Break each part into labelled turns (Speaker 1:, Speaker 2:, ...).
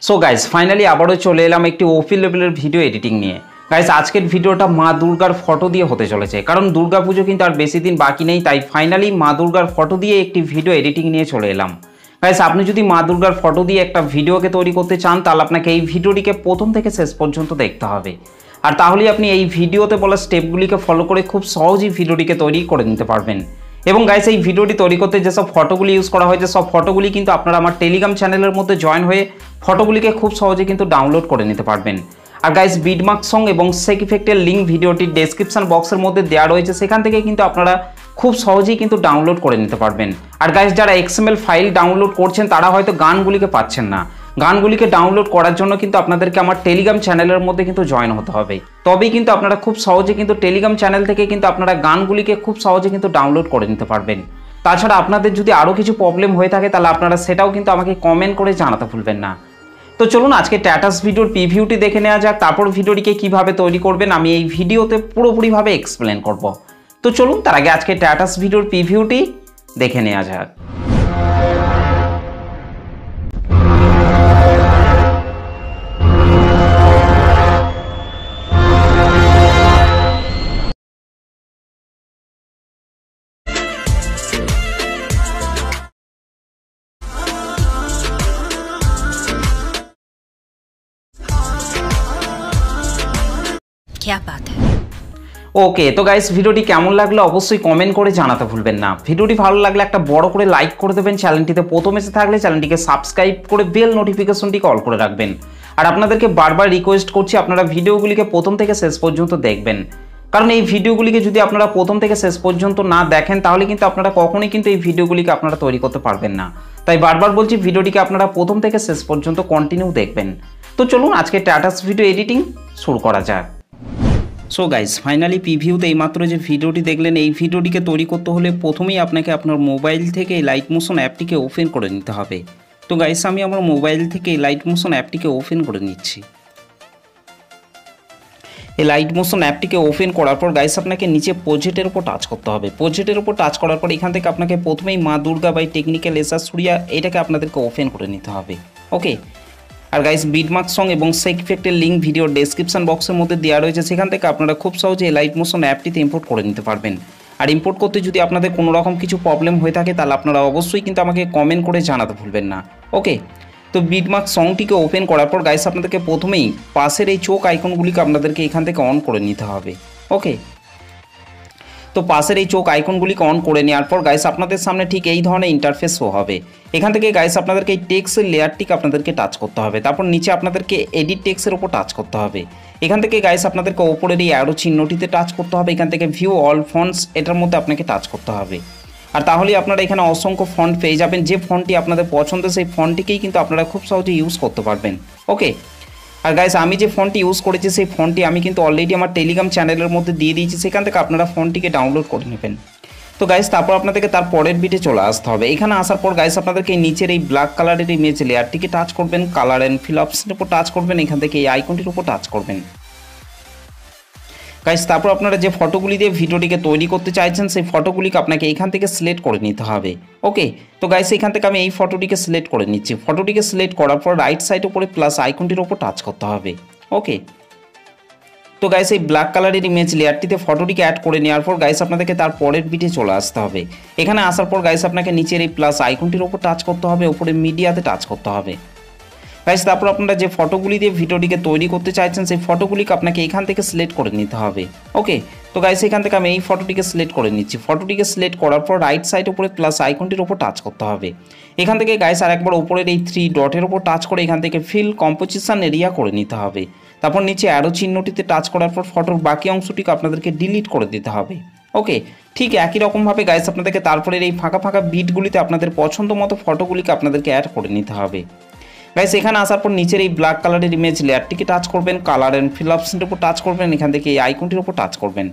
Speaker 1: So guys finally আবারও চলে এলাম একটি ওপি লেভেলের ভিডিও এডিটিং নিয়ে। গাইস আজকের ভিডিওটা মা দুর্গার ফটো দিয়ে হতে চলেছে, কারণ দুর্গা পুজো কিন্তু আর বেশি দিন বাকি নেই, তাই ফাইনালি মা দুর্গার ফটো দিয়ে একটি ভিডিও এডিটিং নিয়ে চলে এলাম। গাইস আপনি যদি মা দুর্গার ফটো দিয়ে একটা ভিডিওকে তৈরি করতে চান তাহলে আপনাকে এই ভিডিওটিকে প্রথম থেকে শেষ পর্যন্ত দেখতে হবে, আর তাহলেই আপনি এই ভিডিওতে বলা স্টেপগুলিকে ফলো করে খুব সহজেই ভিডিওটিকে তৈরি করে নিতে পারবেন। এবং গাইস এই ভিডিওটি তৈরি করতে যেসব ফটোগুলি ইউজ করা হয়েছে সব ফটোগুলি কিন্তু আপনারা আমার টেলিগ্রাম চ্যানেলের মধ্যে জয়েন হয়ে ফটোগুলিকে খুব সহজে কিন্তু ডাউনলোড করে নিতে পারবেন। আর গাইস বিটমার্ক সং এবং সেক ইফেক্টের লিঙ্ক ভিডিওটির ডেসক্রিপশন বক্সের মধ্যে দেওয়া রয়েছে, সেখান থেকে কিন্তু আপনারা খুব সহজেই কিন্তু ডাউনলোড করে নিতে পারবেন। আর গাইস যারা XML ফাইল ডাউনলোড করছেন তারা হয়তো গানগুলিকে পাচ্ছেন না, গানগুলিকে ডাউনলোড করার জন্য কিন্তু আপনাদেরকে আমার টেলিগ্রাম চ্যানেলের মধ্যে কিন্তু জয়েন হতে হবে, তবেই কিন্তু আপনারা খুব সহজে কিন্তু টেলিগ্রাম চ্যানেল থেকে কিন্তু আপনারা গানগুলিকে খুব সহজে কিন্তু ডাউনলোড করে নিতে পারবেন। তাছাড়া আপনাদের যদি আরও কিছু প্রবলেম হয়ে থাকে তাহলে আপনারা সেটাও কিন্তু আমাকে কমেন্ট করে জানাতে ভুলবেন না। তো চলুন আজকে স্ট্যাটাস ভিডিওর প্রিভিউটি দেখে নেওয়া যাক, তারপর ভিডিওটিকে কিভাবে তৈরি করবেন আমি এই ভিডিওতে পুরোপুরিভাবে এক্সপ্লেন করব। তো চলুন তার আগে আজকে স্ট্যাটাস ভিডিওর প্রিভিউটি দেখে নেওয়া যাক।
Speaker 2: क्या बात है।
Speaker 1: ওকে, তো গাইস ভিডিওটি কেমন লাগলো অবশ্যই কমেন্ট করে জানাতে ভুলবেন না। ভিডিওটি ভালো লাগলে একটা বড় করে লাইক করে দেবেন, চ্যানেলটিতে প্রথম এসে থাকলে চ্যানেলটিকে সাবস্ক্রাইব করে বেল নোটিফিকেশনটিকে অল করে রাখবেন। আর আপনাদেরকে বারবার রিকোয়েস্ট করছি আপনারা ভিডিওগুলিকে প্রথম থেকে শেষ পর্যন্ত দেখবেন, কারণ এই ভিডিওগুলিকে যদি আপনারা প্রথম থেকে শেষ পর্যন্ত না দেখেন তাহলে কিন্তু আপনারা কখনোই কিন্তু এই ভিডিওগুলিকে আপনারা তৈরি করতে পারবেন না। তাই বারবার বলছি ভিডিওটিকে আপনারা প্রথম থেকে শেষ পর্যন্ত কন্টিনিউ দেখবেন। তো চলুন আজকে স্ট্যাটাস ভিডিও এডিটিং শুরু করা যাক। সো গাইস ফাইনালি প্রিভিউতে এইমাত্র যে ভিডিওটি দেখলেন এই ভিডিওটিকে তৈরি করতে হলে প্রথমেই আপনাকে আপনার মোবাইল থেকে লাইট মোশন অ্যাপটিকে ওপেন করে নিতে হবে। তো গাইস আমি আমার মোবাইল থেকে লাইট মোশন অ্যাপটিকে ওপেন করে নিচ্ছি। এই লাইট মোশন অ্যাপটিকে ওপেন করার পর গাইস আপনাকে নিচে প্রজেক্টের উপর টাচ করতে হবে। প্রজেক্টের উপর টাচ করার পর এখান থেকে আপনাকে প্রথমেই মা Durga by technical SR Suriya এটাকে আপনাদেরকে ওপেন করে নিতে হবে। ওকে, আর গাইস বিটমার্ক সং এবং সেক ইফেক্টের লিঙ্ক ভিডিও ডেসক্রিপশন বক্সের মধ্যে দেওয়া রয়েছে, সেখান থেকে আপনারা খুব সহজে লাইট মোশন অ্যাপটিতে ইম্পোর্ট করে নিতে পারবেন। আর ইম্পোর্ট করতে যদি আপনাদের কোনো রকম কিছু প্রবলেম হয়ে থাকে তাহলে আপনারা অবশ্যই কিন্তু আমাকে কমেন্ট করে জানাতে ভুলবেন না। ওকে, তো বিটমার্ক সংটিকে ওপেন করার পর গাইস আপনাদেরকে প্রথমেই পাশের এই চোখ আইকনগুলিকে আপনাদেরকে এখান থেকে অন করে নিতে হবে। ওকে, তো পাশের এই চোখ আইকনগুলিকে অন করে নেওয়ার পর গাইস আপনাদের সামনে ঠিক এই ধরনের ইন্টারফেস শো হবে। এখান থেকে গাইস আপনাদেরকে এই টেক্সটের লেয়ারটিকে আপনাদেরকে টাচ করতে হবে, তারপর নিচে আপনাদেরকে এডিট টেক্সের উপর টাচ করতে হবে। এখান থেকে গাইস আপনাদেরকে ওপরের এই অ্যারো চিহ্নটিতে টাচ করতে হবে, এখান থেকে ভিউ অল ফন্টস এটার মধ্যে আপনাকে টাচ করতে হবে। আর তাহলেই আপনারা এখানে অসংখ্য ফন্ট পেয়ে যাবেন, যে ফন্টটি আপনাদের পছন্দ সেই ফন্টটিকেই কিন্তু আপনারা খুব সহজে ইউজ করতে পারবেন। ওকে, আর গাইস আমি যে ফন্টটি ইউজ করেছি সেই ফন্টটি আমি কিন্তু অলরেডি আমার টেলিগ্রাম চ্যানেলের মধ্যে দিয়ে দিয়েছি, সেখান থেকে আপনারা ফন্টটিকে ডাউনলোড করে নেবেন। তো গাইস তারপর আপনাদেরকে তার পরের বিটে চলে আসতে হবে। এখানে আসার পর গাইস আপনাদেরকে নিচের এই ব্ল্যাক কালারের ইমেজ লেয়ারটিকে টাচ করবেন, কালার অ্যান্ড ফিল অপশনের উপর টাচ করবেন, এখান থেকে এই আইকনটির উপর টাচ করবেন। গাইস তারপর আপনারা যে ফটোগুলি দিয়ে ভিডিওটিকে তৈরি করতে চাইছেন সেই ফটোগুলিকে আপনাকে এখান থেকে সিলেক্ট করে নিতে হবে। ওকে, তো গাইস এখান থেকে আমি এই ফটোটিকে সিলেক্ট করে নিচ্ছি। ফটোটিকে সিলেক্ট করার পর রাইট সাইড উপরে প্লাস আইকনটির উপর টাচ করতে হবে। ওকে, তো গাইস এই ব্ল্যাক কালারের ইমেজ লেয়ারটিতে ফটোটিকে অ্যাড করে নেওয়ার পর গাইস আপনাদেরকে তার পরের বিটে চলে আসতে হবে। এখানে আসার পর গাইস আপনাকে নিচের এই প্লাস আইকনটির উপর টাচ করতে হবে, উপরে মিডিয়াতে টাচ করতে হবে। গাইস তারপর আপনারা যে ফটোগুলি দিয়ে ভিডিওটিকে তৈরি করতে চাইছেন সেই ফটোগুলিকে আপনাকে এখান থেকে সিলেক্ট করে নিতে হবে। ওকে, তো গাইস এখান থেকে আমি এই ফটোটিকে সিলেক্ট করে নিচ্ছি। ফটোটিকে সিলেক্ট করার পর রাইট সাইড উপরে প্লাস আইকনটির উপর টাচ করতে হবে। এখান থেকে গাইস আরেকবার উপরের এই 3 ডটের উপর টাচ করে এখান থেকে ফিল কম্পোজিশন এরিয়া করে নিতে হবে। তারপর নিচে অ্যারো চিহ্নটিতে টাচ করার পর ফটোর বাকি অংশটিকে আপনাদেরকে ডিলিট করে দিতে হবে। ওকে, ঠিক একই রকমভাবে গাইস আপনাদেরকে তারপরের এই ফাঁকা ফাঁকা বিটগুলিতে আপনাদের পছন্দ মতো ফটোগুলিকে আপনাদেরকে অ্যাড করে নিতে হবে। গাইস এখানে আসার পর নিচের এই ব্ল্যাক কালারের ইমেজ লেয়ারটিকে টাচ করবেন, কালার অ্যান্ড ফিল অপশনের উপর টাচ করবেন, এখান থেকে এই আইকনটির উপর টাচ করবেন।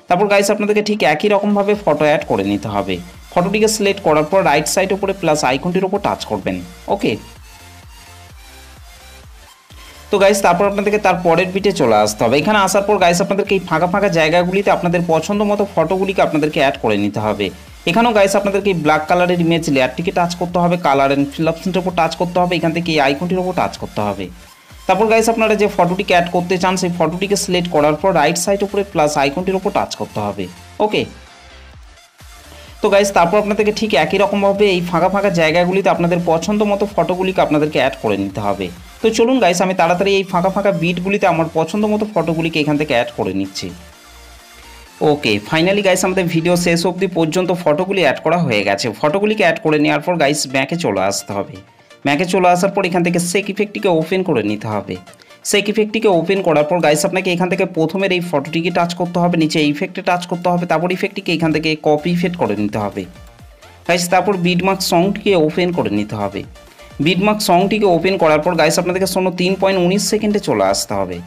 Speaker 1: তারপর গাইস আপনাদেরকে ঠিক একই রকমভাবে ফটো অ্যাড করে নিতে হবে। ফটোটিকে সিলেক্ট করার পর রাইট সাইড উপরে প্লাস আইকনটির উপর টাচ করবেন। ওকে, তো গাইস তারপর আপনাদেরকে তার পরের বিটে চলে আসতে হবে। এখানে আসার পর গাইস আপনাদেরকে এই ফাঁকা ফাঁকা জায়গাগুলিতে আপনাদের পছন্দ মতো ফটোগুলিকে আপনাদেরকে অ্যাড করে নিতে হবে। এখানেও গাইস আপনাদেরকে এই ব্ল্যাক কালারের ইমেজ লেয়ারটিকে টাচ করতে হবে, কালার অ্যান্ড ফিল অপশনটার উপর টাচ করতে হবে, এখান থেকে এই আইকনটির উপর টাচ করতে হবে। তারপর গাইস আপনারা যে ফটোটিকে অ্যাড করতে চান সেই ফটোটিকে সিলেক্ট করার পর রাইট সাইড উপরে প্লাস আইকনটির উপর টাচ করতে হবে। ওকে, তো গাইস তারপর আপনাদেরকে ঠিক একই রকমভাবে এই ফাঁকা ফাঁকা জায়গাগুলিতে আপনাদের পছন্দ মতো ফটোগুলিকে আপনাদেরকে অ্যাড করে নিতে হবে। তো চলুন গাইস আমি তাড়াতাড়ি এই ফাঁকা ফাঁকা বিটগুলিতে আমার পছন্দ মতো ফটোগুলিকে এখান থেকে অ্যাড করে নিচ্ছি। ওকে, ফাইনালি গাইস আমাদের ভিডিও শেষ অবধি পর্যন্ত ফটোগুলি অ্যাড করা হয়ে গেছে। ফটোগুলিকে অ্যাড করে নেওয়ার পর গাইস ব্যাকে চলে আসতে হবে। ব্যাকে চলে আসার পর এখান থেকে সেক ইফেক্টটিকে ওপেন করে নিতে হবে। সেক ইফেক্টটিকে ওপেন করার পর গাইস আপনাকে এখান থেকে প্রথমের এই ফটোটিকে টাচ করতে হবে, নিচে ইফেক্টে টাচ করতে হবে, তারপর ইফেক্টটিকে এখান থেকে কপি ইফেক্ট করে নিতে হবে গাইস। তারপর বিটমার্ক সংটিকে ওপেন করে নিতে হবে। বিটমার্ক সংটিকে ওপেন করার পর গাইস আপনাদেরকে 3.19 সেকেন্ডে চলে আসতে হবে।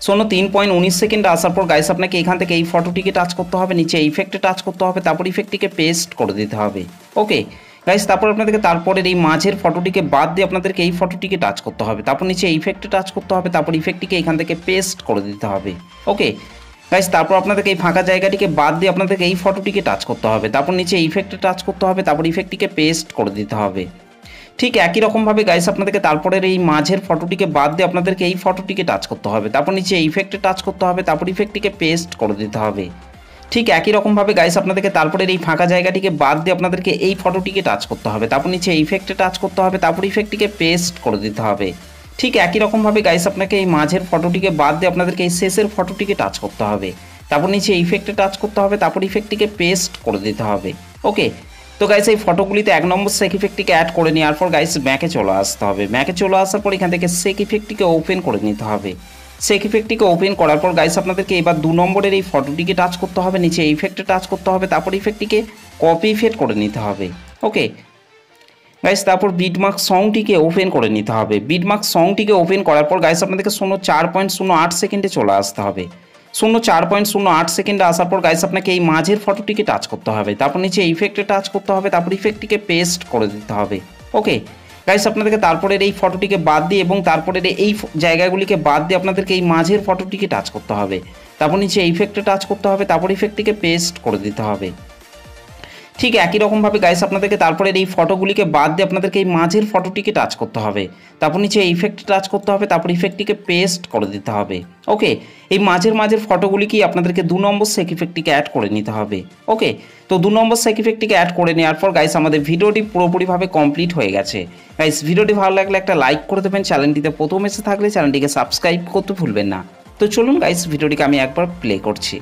Speaker 1: 3.19 সেকেন্ডে আসার পর গাইস আপনাকে এখান থেকে এই ফটোটিকে টাচ করতে হবে, নিচে ইফেক্টে টাচ করতে হবে, তারপর ইফেক্টটিকে পেস্ট করে দিতে হবে। ওকে গাইস, তারপর আপনাদেরকে তারপরের এই মাঝের ফটোটিকে বাদ দিয়ে আপনাদেরকে এই ফটোটিকে টাচ করতে হবে, তারপর নিচে ইফেক্টে টাচ করতে হবে, তারপর ইফেক্টটিকে এখান থেকে পেস্ট করে দিতে হবে। ওকে গাইস, তারপর আপনাদেরকে এই ফাঁকা জায়গাটিকে বাদ দিয়ে আপনাদেরকে এই ফটোটিকে টাচ করতে হবে, তারপর নিচে ইফেক্টে টাচ করতে হবে, তারপর ইফেক্টটিকে পেস্ট করে দিতে হবে। ঠিক একই রকমভাবে গাইস আপনাদেরকে তারপরের এই মাঝের ফটোটিকে বাদ দিয়ে আপনাদেরকে এই ফটোটিকে টাচ করতে হবে, তারপর নিচে ইফেক্টে টাচ করতে হবে, তারপর ইফেক্টটিকে পেস্ট করে দিতে হবে। ঠিক একই রকমভাবে গাইস আপনাদেরকে তারপরের এই ফাঁকা জায়গাটিকে বাদ দিয়ে আপনাদেরকে এই ফটোটিকে টাচ করতে হবে, তারপর নিচে ইফেক্টে টাচ করতে হবে, তারপর ইফেক্টটিকে পেস্ট করে দিতে হবে। ঠিক একই রকমভাবে গাইস আপনাকে এই মাঝের ফটোটিকে বাদ দিয়ে আপনাদেরকে এই শেষের ফটোটিকে টাচ করতে হবে, তারপর নিচে ইফেক্টে টাচ করতে হবে, তারপর ইফেক্টটিকে পেস্ট করে দিতে হবে। ওকে, তো গাইস এই ফটোগুলিতে 1 নম্বর সেক ইফেক্টটিকে অ্যাড করে নেওয়ার পর গাইস ব্যাকে চলে আসতে হবে। ব্যাকে চলে আসার পর এখান থেকে সেক ইফেক্টটিকে ওপেন করে নিতে হবে। সেক ইফেক্টটিকে ওপেন করার পর গাইস আপনাদেরকে এবার 2 নম্বরের এই ফটোটিকে টাচ করতে হবে, নিচে ইফেক্টে টাচ করতে হবে, তারপর ইফেক্টটিকে কপি ইফেক্ট করে নিতে হবে। ওকে গাইস, তারপর বিটমার্ক সংটিকে ওপেন করে নিতে হবে। বিটমার্ক সংটিকে ওপেন করার পর গাইস আপনাদেরকে 4.08 সেকেন্ডে চলে আসতে হবে। 4.08 সেকেন্ডে আসার পর গাইস আপনাকে এই মাঝের ফটোটিকে টাচ করতে হবে, তারপর নিচে ইফেক্টে টাচ করতে হবে, তারপর ইফেক্টটিকে পেস্ট করে দিতে হবে। ওকে গাইস, আপনাদেরকে তারপরের এই ফটোটিকে বাদ দিয়ে এবং তারপরের এই জায়গাগুলিকে বাদ দিয়ে আপনাদেরকে এই মাঝের ফটোটিকে টাচ করতে হবে, তারপর নিচে ইফেক্টে টাচ করতে হবে, তারপর ইফেক্টটিকে পেস্ট করে দিতে হবে। ঠিক একই রকমভাবে গাইস আপনাদেরকে তারপরের এই ফটোগুলিকে বাদ দিয়ে আপনাদেরকে এই মাঝের ফটোটিকে টাচ করতে হবে, তারপর নিচে ইফেক্টে টাচ করতে হবে, তারপর ইফেক্টটিকে পেস্ট করে দিতে হবে। ওকে, এই মাঝের ফটোগুলিকেই আপনাদেরকে 2 নম্বর সেক ইফেক্টটিকে অ্যাড করে নিতে হবে। ওকে, তো 2 নম্বর সেক ইফেক্টটিকে অ্যাড করে নেওয়ার পর গাইস আমাদের ভিডিওটি পুরোপুরিভাবে কমপ্লিট হয়ে গেছে। গাইস ভিডিওটি ভালো লাগলে একটা লাইক করে দেবেন, চ্যানেলটিতে প্রথম এসে থাকলে চ্যানেলটিকে সাবস্ক্রাইব করতে ভুলবেন না। তো চলুন গাইস ভিডিওটিকে আমি একবার প্লে করছি।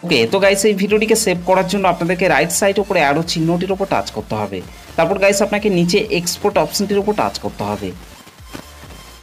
Speaker 1: ওকে, তো গাইস এই ভিডিওটিকে সেভ করার জন্য আপনাদেরকে রাইট সাইড উপরে অ্যারো চিহ্নটির উপর টাচ করতে হবে, তারপর গাইস আপনাকে নিচে এক্সপোর্ট অপশনটির উপর টাচ করতে হবে,